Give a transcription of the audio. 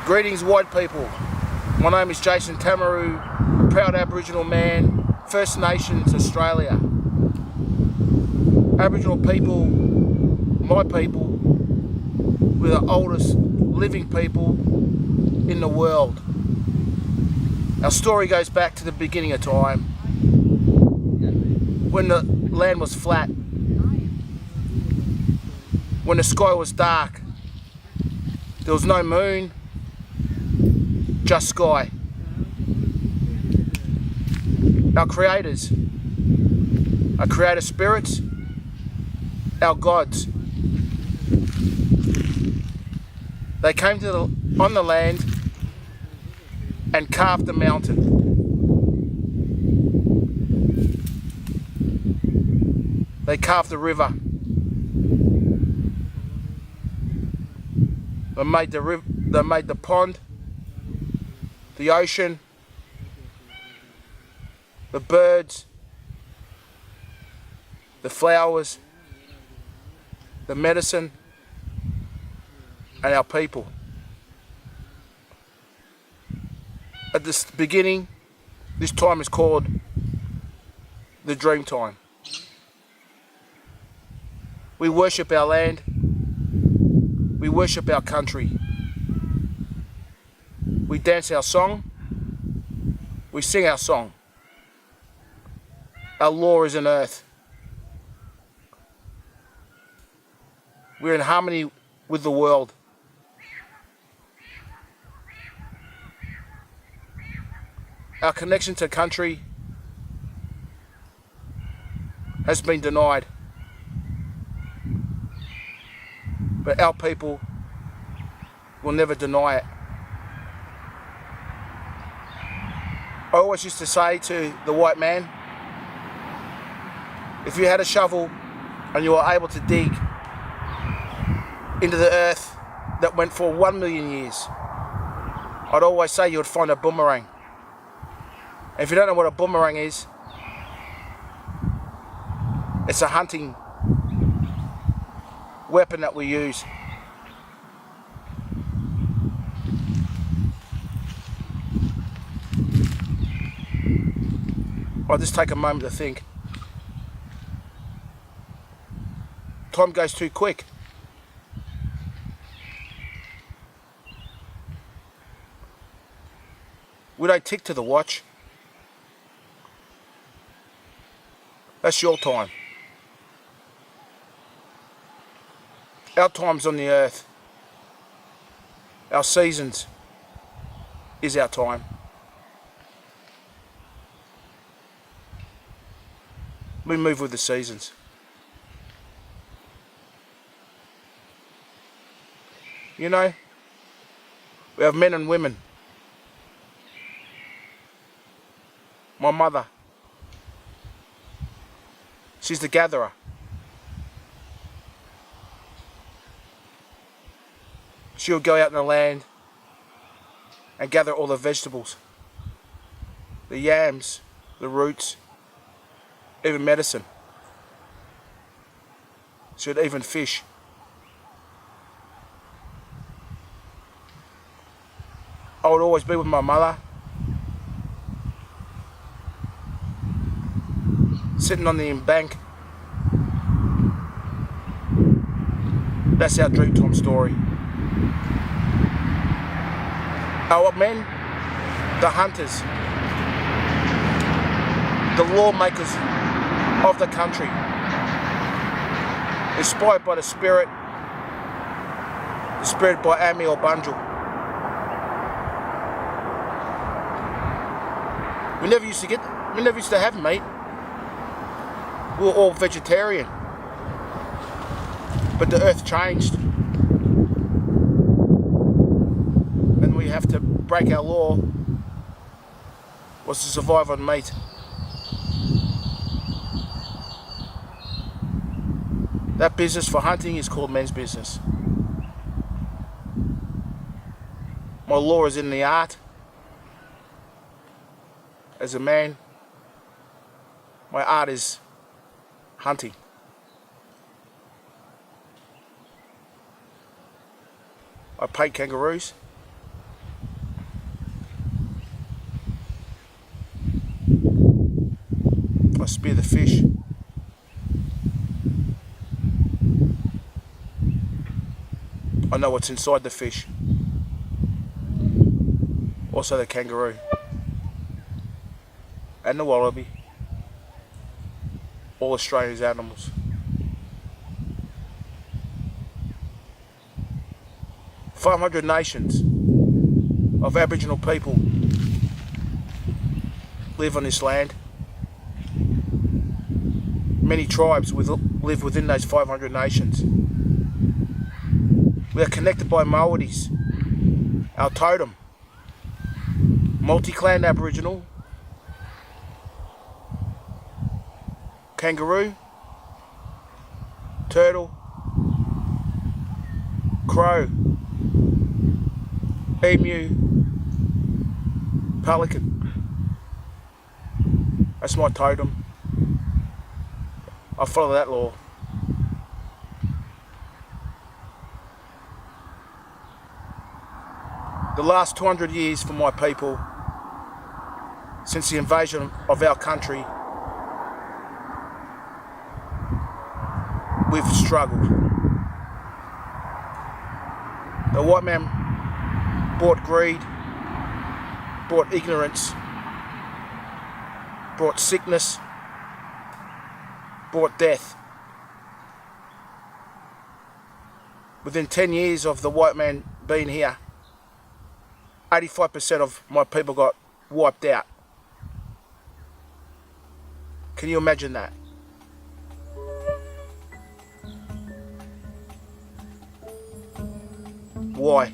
Greetings, white people. My name is Jason Tamiru, proud Aboriginal man, First Nations Australia. Aboriginal people, my people, we're the oldest living people in the world. Our story goes back to the beginning of time, when the land was flat, when the sky was dark, there was no moon, just sky. Our creators, our creator spirits, our gods, they came on the land and carved the mountain. They carved the river. They made the pond, the ocean, the birds, the flowers, the medicine, and our people. At the beginning, this time is called the dream time. We worship our land. We worship our country. We dance our song. We sing our song. Our law is in earth. We're in harmony with the world. Our connection to country has been denied. But our people will never deny it. I always used to say to the white man, if you had a shovel and you were able to dig into the earth that went for 1 million years, I'd always say you would find a boomerang. And if you don't know what a boomerang is, it's a hunting weapon that we use. I'll just take a moment to think. Time goes too quick. We don't tick to the watch. That's your time. Our time's on the earth. Our seasons is our time. We move with the seasons. You know, we have men and women. My mother, she's the gatherer. She'll go out in the land and gather all the vegetables, the yams, the roots, even medicine. She'd even fish. I would always be with my mother, sitting on the embank. That's our dream time story. Our men, the hunters, the lawmakers of the country, inspired by the spirit by Ami or Bunjil. We never used to have meat. We were all vegetarian. But the earth changed. And we have to break our law was to survive on meat. That business for hunting is called men's business. My law is in the art. As a man, my art is hunting. I paint kangaroos. I spear the fish. I know what's inside the fish. Also the kangaroo. And the wallaby. All Australia's animals. "500 nations of Aboriginal people live on this land. Many tribes live within those 500 nations. We are connected by Maoris, our totem. Multi-clan Aboriginal, kangaroo, turtle, crow, emu, pelican. That's my totem. I follow that law. The last 200 years for my people, since the invasion of our country, we've struggled. The white man brought greed, brought ignorance, brought sickness, brought death. Within 10 years of the white man being here, 85% of my people got wiped out. Can you imagine that? Why?